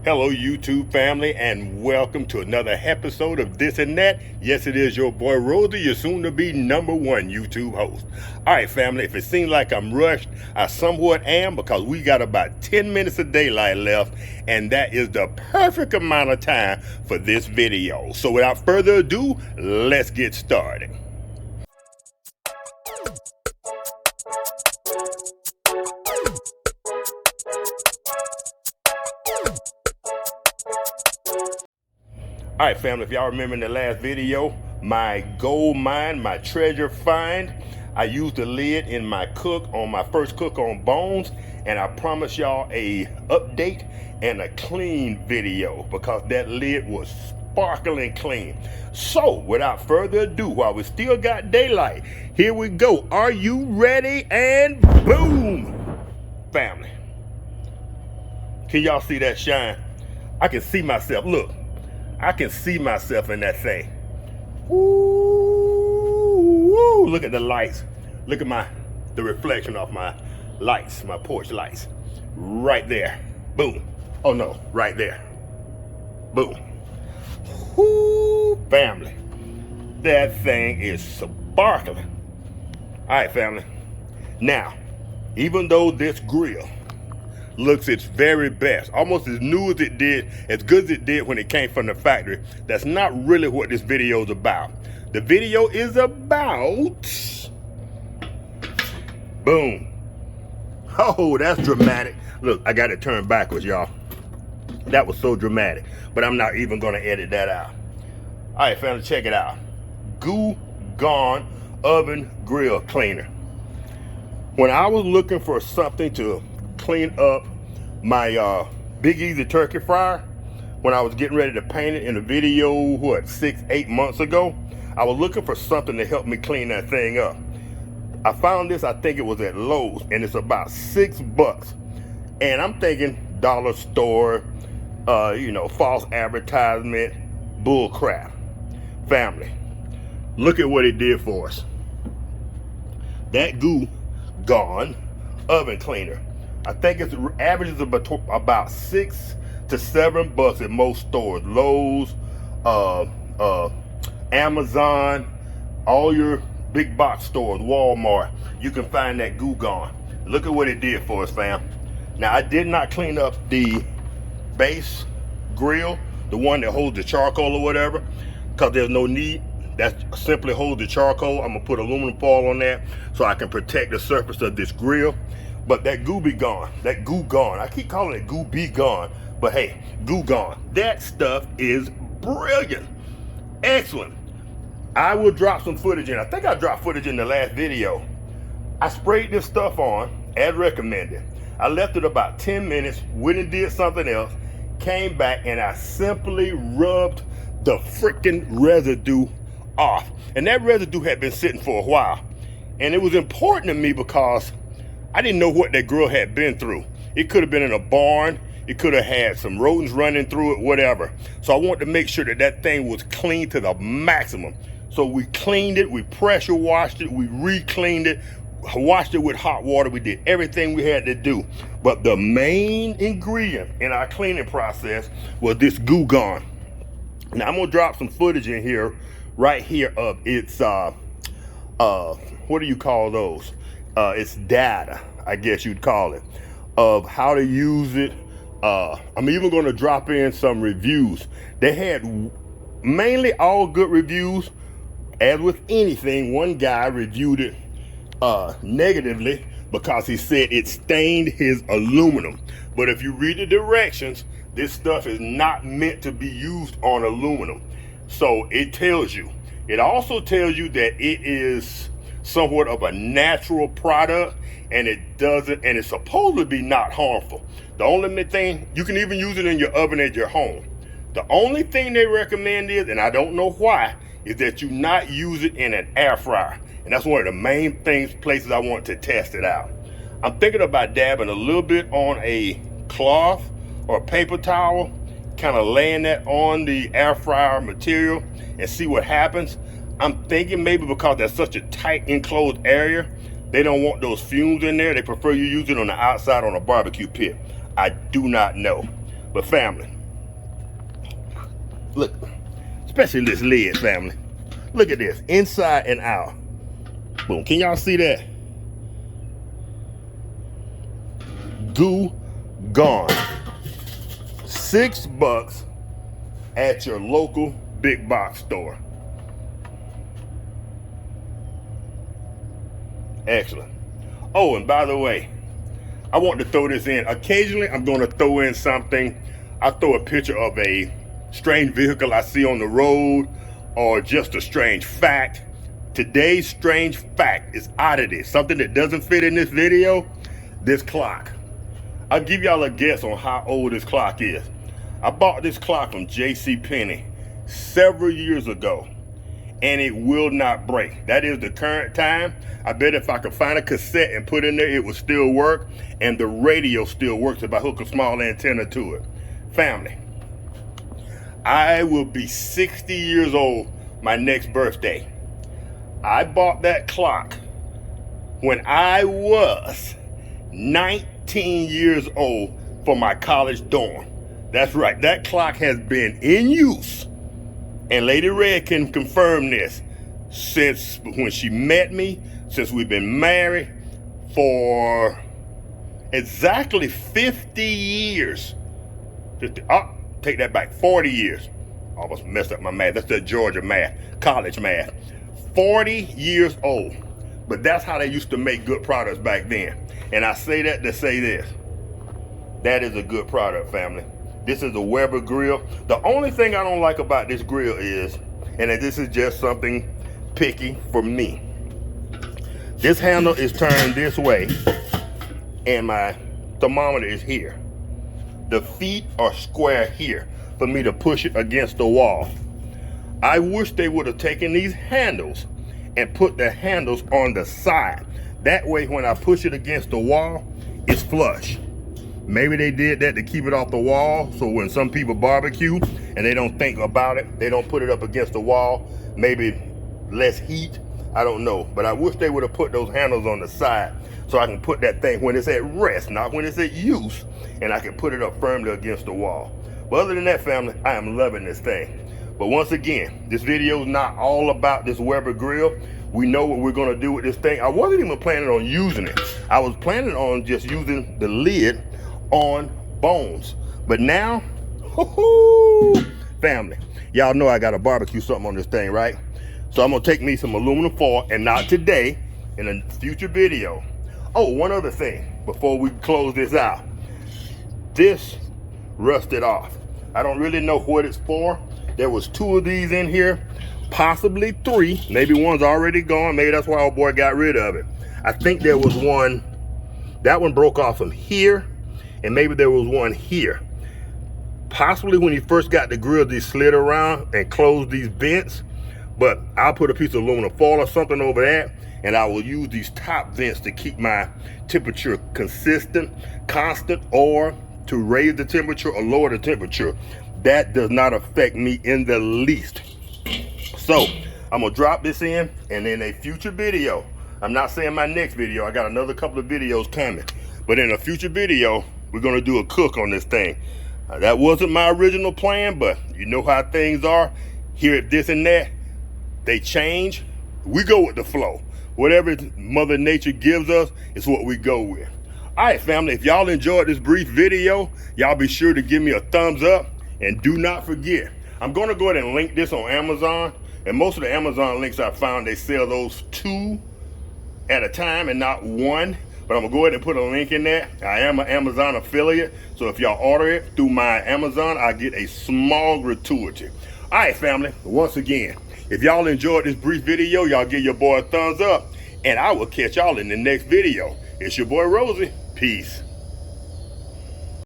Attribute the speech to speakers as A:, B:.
A: Hello, YouTube family, and welcome to another episode of This and That. Yes, it is your boy Rosie, your soon-to-be #1 YouTube host. All right, family, if it seems like I'm rushed, I somewhat am because we got about 10 minutes of daylight left, and that is the perfect amount of time for this video. So without further ado, let's get started. All right, family, if y'all remember in the last video, my gold mine, my treasure find, I used the lid in my first cook on bones, and I promised y'all a update and a clean video because that lid was sparkling clean. So without further ado, while we still got daylight, here we go. Are you ready? And boom, family. Can y'all see that shine? I can see myself, look. I can see myself in that thing. Ooh, look at the lights. Look at the reflection of my lights, my porch lights. Right there. Boom. Oh no, right there. Boom. Ooh, family. That thing is sparkling. All right, family. Now, even though this grill looks its very best, almost as new as it did, as good as it did when it came from the factory, that's not really what this video is about. The video is about, boom. Oh, that's dramatic. Look, I got it turned backwards, y'all. That was so dramatic, but I'm not even gonna edit that out. All right, family, check it out. Goo Gone Oven Grill Cleaner. When I was looking for something to clean up my Big Easy turkey fryer, when I was getting ready to paint it in a video, 6-8 months ago, I was looking for something to help me clean that thing up. I found this, I think it was at Lowe's, and it's about $6. And I'm thinking dollar store, false advertisement, bull crap. Family, look at what it did for us. That Goo Gone oven cleaner, I think it averages about $6 to $7 at most stores. Lowe's, Amazon, all your big box stores, Walmart. You can find that Goo Gone. Look at what it did for us, fam. Now, I did not clean up the base grill, the one that holds the charcoal or whatever, because there's no need. That simply holds the charcoal. I'm gonna put aluminum foil on that so I can protect the surface of this grill. But that Goo be gone, that Goo Gone. I keep calling it Goo Be Gone, but hey, Goo Gone. That stuff is brilliant, excellent. I will drop some footage in. I think I dropped footage in the last video. I sprayed this stuff on as recommended. I left it about 10 minutes, went and did something else, came back, and I simply rubbed the freaking residue off. And that residue had been sitting for a while. And it was important to me because I didn't know what that grill had been through. It could have been in a barn. It could have had some rodents running through it, whatever. So I wanted to make sure that that thing was clean to the maximum. So we cleaned it, we pressure washed it, we re-cleaned it, washed it with hot water. We did everything we had to do. But the main ingredient in our cleaning process was this Goo Gone. Now I'm gonna drop some footage in here, right here of its, what do you call those? It's data, I guess you'd call it, of how to use it. I'm even going to drop in some reviews. They had mainly all good reviews. As with anything, one guy reviewed it negatively because he said it stained his aluminum. But if you read the directions, this stuff is not meant to be used on aluminum. So it tells you. It also tells you that it is somewhat of a natural product, and it's supposed to be not harmful. The only thing, you can even use it in your oven at your home. The only thing they recommend is, and I don't know why, is that you not use it in an air fryer. And that's one of the main places I want to test it out. I'm thinking about dabbing a little bit on a cloth or a paper towel, kind of laying that on the air fryer material and see what happens. I'm thinking maybe because that's such a tight enclosed area, they don't want those fumes in there. They prefer you use it on the outside on a barbecue pit. I do not know. But family, look, especially this lid, family. Look at this, inside and out. Boom, can y'all see that? Goo gone. $6 at your local big box store. Excellent. Oh, and by the way, I want to throw this in. Occasionally, I'm going to throw in something. I throw a picture of a strange vehicle I see on the road, or just a strange fact. Today's strange fact is oddity. Something that doesn't fit in this video, this clock. I'll give y'all a guess on how old this clock is. I bought this clock from JCPenney several years ago, and it will not break. That is the current time. I bet if I could find a cassette and put in there, it would still work, and the radio still works if I hook a small antenna to it. Family, I will be 60 years old my next birthday. I bought that clock when I was 19 years old for my college dorm. That's right, that clock has been in use, and Lady Red can confirm this, since when she met me, since we've been married for exactly 50 years. Take that back, 40 years. Almost messed up my math. That's the Georgia math, college math. 40 years old. But that's how they used to make good products back then. And I say that to say this. That is a good product, family. This is a Weber grill. The only thing I don't like about this grill is, and this is just something picky for me, this handle is turned this way and my thermometer is here. The feet are square here for me to push it against the wall. I wish they would have taken these handles and put the handles on the side. That way when I push it against the wall, it's flush. Maybe they did that to keep it off the wall, so when some people barbecue and they don't think about it, they don't put it up against the wall, maybe less heat, I don't know. But I wish they would have put those handles on the side so I can put that thing when it's at rest, not when it's at use, and I can put it up firmly against the wall. But other than that, family, I am loving this thing. But once again, this video is not all about this Weber grill. We know what we're gonna do with this thing. I wasn't even planning on using it. I was planning on just using the lid on bones. But now, family, y'all know I gotta barbecue something on this thing, right? So I'm gonna take me some aluminum foil, and not today, in a future video. Oh, one other thing before we close this out. This rusted off. I don't really know what it's for. There was 2 of these in here, possibly 3. Maybe one's already gone. Maybe that's why old boy got rid of it. I think there was one, that one broke off from here, and maybe there was one here. Possibly when he first got the grill, they slid around and closed these vents, but I'll put a piece of aluminum foil or something over that, and I will use these top vents to keep my temperature constant, or to raise the temperature or lower the temperature. That does not affect me in the least. So I'm gonna drop this in, and in a future video, I'm not saying my next video, I got another couple of videos coming, but in a future video, we're gonna do a cook on this thing. That wasn't my original plan, but you know how things are. Here at this and that, they change. We go with the flow. Whatever Mother Nature gives us is what we go with. All right, family, if y'all enjoyed this brief video, y'all be sure to give me a thumbs up, and do not forget, I'm gonna go ahead and link this on Amazon, and most of the Amazon links I found, they sell those 2 at a time and not 1, but I'm gonna go ahead and put a link in there. I am an Amazon affiliate, so if y'all order it through my Amazon, I get a small gratuity. All right, family, once again, if y'all enjoyed this brief video, y'all give your boy a thumbs up, and I will catch y'all in the next video. It's your boy Rosie. Peace.